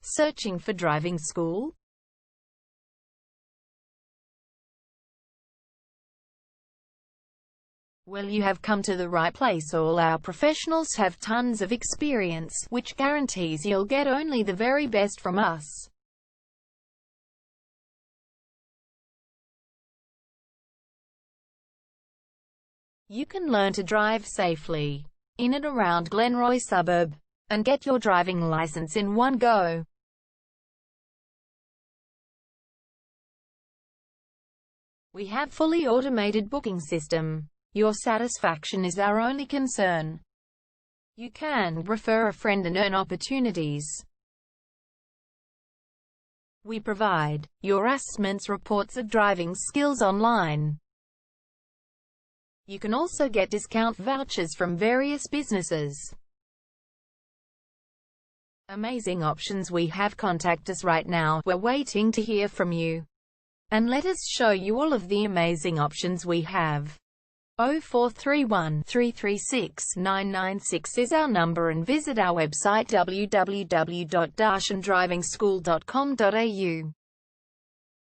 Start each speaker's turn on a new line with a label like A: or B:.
A: Searching for driving school? Well, you have come to the right place. All our professionals have tons of experience, which guarantees you'll get only the very best from us. You can learn to drive safely in and around Glenroy suburb, and get your driving license in one go. We have fully automated booking system. Your satisfaction is our only concern. You can refer a friend and earn opportunities. We provide your assessments reports of driving skills online. You can also get discount vouchers from various businesses. Amazing options we have. Contact us right now. We're waiting to hear from you. And let us show you all of the amazing options we have. 0431 336 996 is our number, and visit our website www.darshandrivingschool.com.au.